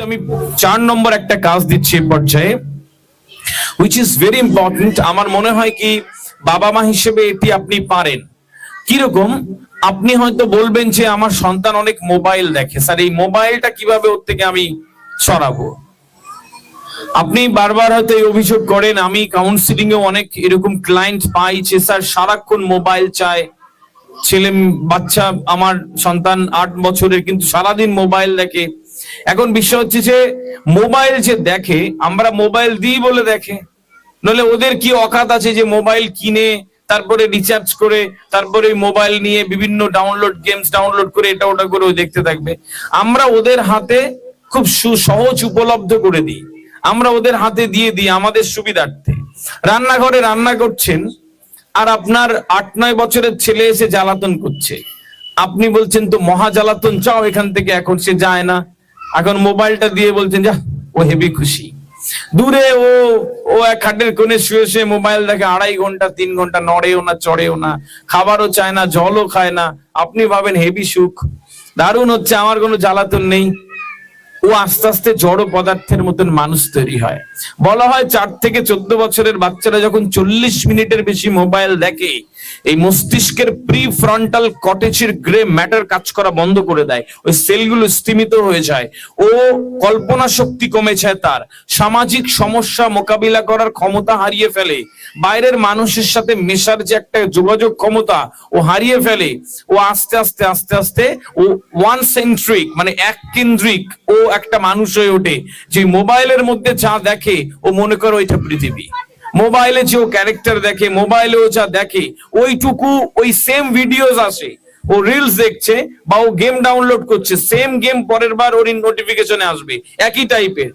আমি 4 নম্বর একটা কাজ দিচ্ছি এই পর্যায়ে, which is very important। আমার মনে হয় কি বাবা মা হিসেবে এটি আপনি পারেন। কিরকম? আপনি হয়তো বলবেন যে আমার সন্তান অনেক মোবাইল দেখে, স্যার এই মোবাইলটা কিভাবে ওর থেকে আমি সরাবো? আপনি বারবার হয়তো এই অভিযোগ করেন, আমি কাউন্সিলিং এ অনেক এরকম ক্লায়েন্ট পাই যে স্যার সারাক্ষণ মোবাইল চায়, ছেলে বাচ্চা আমার সন্তান 8 বছরের কিন্তু সারাদিন মোবাইল দেখে। এখন বিষয় হচ্ছে যে মোবাইল যে দেখে, আমরা মোবাইল দিই বলে দেখে, নইলে ওদের কি অকাত আছে যে মোবাইল কিনে তারপরে রিচার্জ করে তারপরে মোবাইল নিয়ে বিভিন্ন গেমস ডাউনলোড করে এটা ওটা করে ওই দেখতে থাকবে। আমরা ওদের হাতে খুব সহজ উপলব্ধ করে দিই, আমরা ওদের হাতে দিয়ে দিই আমাদের সুবিধার্থে। রান্নাঘরে রান্না করছেন আর আপনার 8-9 বছরের ছেলে এসে জ্বালাতন করছে, আপনি বলছেন তো মহা জ্বালাতন, চাও এখান থেকে। এখন সে যায় না, এখন মোবাইলটা দিয়ে বলছেন যা, ও হেবি খুশি। দূরে ও এক খাটের কোণে শুয়ে শুয়ে মোবাইল দেখে 2.5 ঘন্টা 3 ঘন্টা, নড়েও না চড়েও না, খাবারও চায় না, জলও খায় না। আপনি ভাবেন হেবি সুখ, দারুণ হচ্ছে, আমার কোনো জ্বালাতন নেই। ও আস্তে আস্তে জড় পদার্থের মতন মানুষ তৈরি হয়। বলা হয় 4 থেকে 14 বছরের বাচ্চারা যখন 40 মিনিটের বেশি মোবাইল দেখে, এই মস্তিষ্কের প্রিফ্রন্টাল কর্টেক্সের গ্রে ম্যাটার কাজ করা বন্ধ করে দেয়, ওই সেলগুলো স্তিমিত হয়ে যায়। ও কল্পনা শক্তি কমে যায়, তার সামাজিক সমস্যা মোকাবিলা করার ক্ষমতা হারিয়ে ফেলে, বাইরের মানুষের সাথে মেশার যে একটা যোগাযোগ ক্ষমতা ও হারিয়ে ফেলে। ও আস্তে আস্তে আস্তে আস্তে ও ওয়ান সেন্ট্রিক মানে এক কেন্দ্রিক ও একটা মানুষ হয়ে ওঠে, যে মোবাইলের মধ্যে যা দেখে ও মনে করে ওইটা পৃথিবী। মোবাইলে যে ও ক্যারেক্টার দেখে, মোবাইলে ও যা দেখে ওইটুকু, ওই সেম ভিডিওস আসে, ও রিলস দেখছে বা ও গেম ডাউনলোড করছে, সেম গেম পরের বার ওর নোটিফিকেশনে আসবে, একই টাইপের।